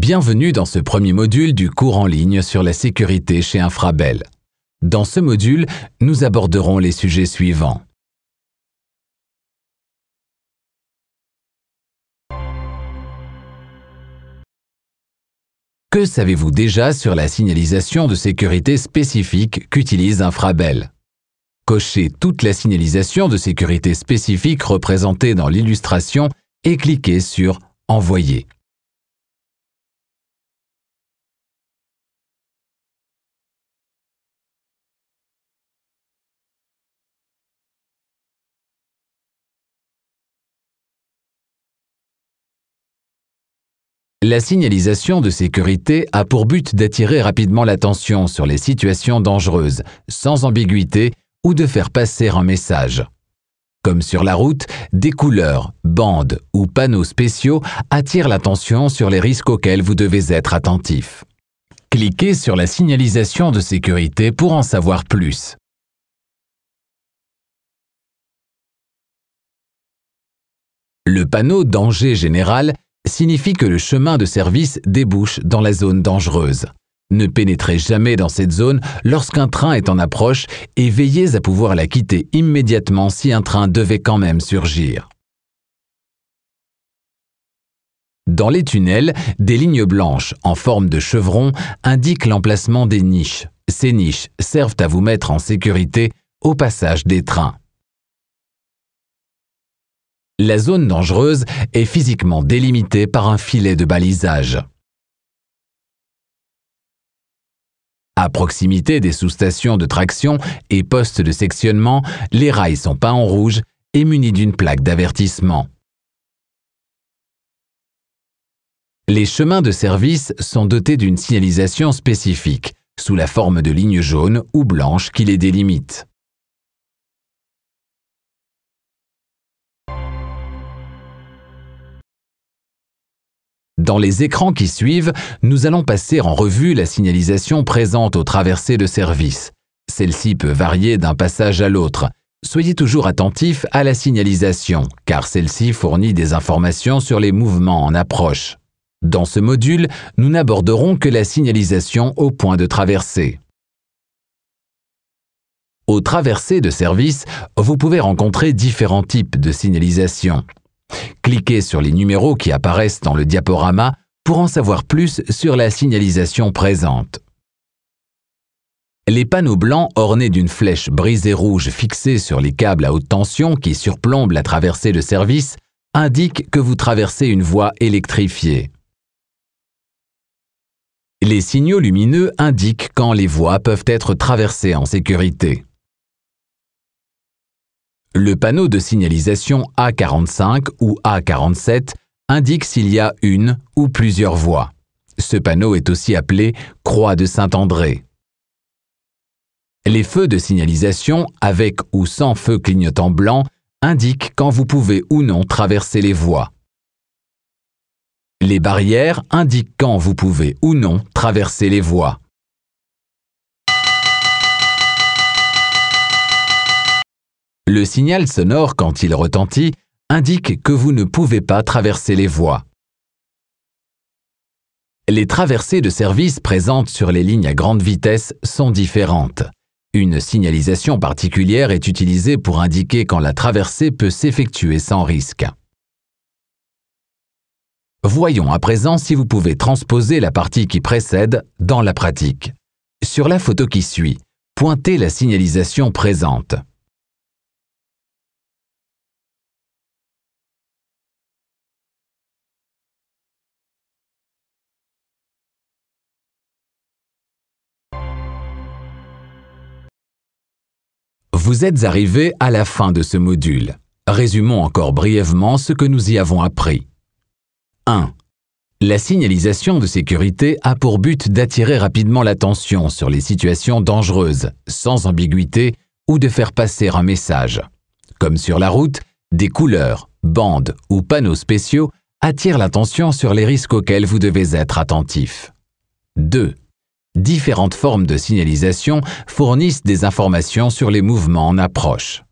Bienvenue dans ce premier module du cours en ligne sur la sécurité chez Infrabel. Dans ce module, nous aborderons les sujets suivants. Que savez-vous déjà sur la signalisation de sécurité spécifique qu'utilise Infrabel? Cochez toute la signalisation de sécurité spécifique représentée dans l'illustration et cliquez sur « Envoyer ». La signalisation de sécurité a pour but d'attirer rapidement l'attention sur les situations dangereuses, sans ambiguïté, ou de faire passer un message. Comme sur la route, des couleurs, bandes ou panneaux spéciaux attirent l'attention sur les risques auxquels vous devez être attentif. Cliquez sur la signalisation de sécurité pour en savoir plus. Le panneau « Danger général » signifie que le chemin de service débouche dans la zone dangereuse. Ne pénétrez jamais dans cette zone lorsqu'un train est en approche et veillez à pouvoir la quitter immédiatement si un train devait quand même surgir. Dans les tunnels, des lignes blanches en forme de chevron indiquent l'emplacement des niches. Ces niches servent à vous mettre en sécurité au passage des trains. La zone dangereuse est physiquement délimitée par un filet de balisage. À proximité des sous-stations de traction et postes de sectionnement, les rails sont peints en rouge et munis d'une plaque d'avertissement. Les chemins de service sont dotés d'une signalisation spécifique, sous la forme de lignes jaunes ou blanches qui les délimitent. Dans les écrans qui suivent, nous allons passer en revue la signalisation présente aux traversées de service. Celle-ci peut varier d'un passage à l'autre. Soyez toujours attentif à la signalisation, car celle-ci fournit des informations sur les mouvements en approche. Dans ce module, nous n'aborderons que la signalisation au point de traversée. Aux traversées de service, vous pouvez rencontrer différents types de signalisation. Cliquez sur les numéros qui apparaissent dans le diaporama pour en savoir plus sur la signalisation présente. Les panneaux blancs ornés d'une flèche brisée rouge fixée sur les câbles à haute tension qui surplombent la traversée de service indiquent que vous traversez une voie électrifiée. Les signaux lumineux indiquent quand les voies peuvent être traversées en sécurité. Le panneau de signalisation A45 ou A47 indique s'il y a une ou plusieurs voies. Ce panneau est aussi appelé « Croix de Saint-André ». Les feux de signalisation, avec ou sans feu clignotant blanc, indiquent quand vous pouvez ou non traverser les voies. Les barrières indiquent quand vous pouvez ou non traverser les voies. Le signal sonore, quand il retentit, indique que vous ne pouvez pas traverser les voies. Les traversées de service présentes sur les lignes à grande vitesse sont différentes. Une signalisation particulière est utilisée pour indiquer quand la traversée peut s'effectuer sans risque. Voyons à présent si vous pouvez transposer la partie qui précède dans la pratique. Sur la photo qui suit, pointez la signalisation présente. Vous êtes arrivé à la fin de ce module. Résumons encore brièvement ce que nous y avons appris. 1. La signalisation de sécurité a pour but d'attirer rapidement l'attention sur les situations dangereuses, sans ambiguïté, ou de faire passer un message. Comme sur la route, des couleurs, bandes ou panneaux spéciaux attirent l'attention sur les risques auxquels vous devez être attentif. 2. Différentes formes de signalisation fournissent des informations sur les mouvements en approche.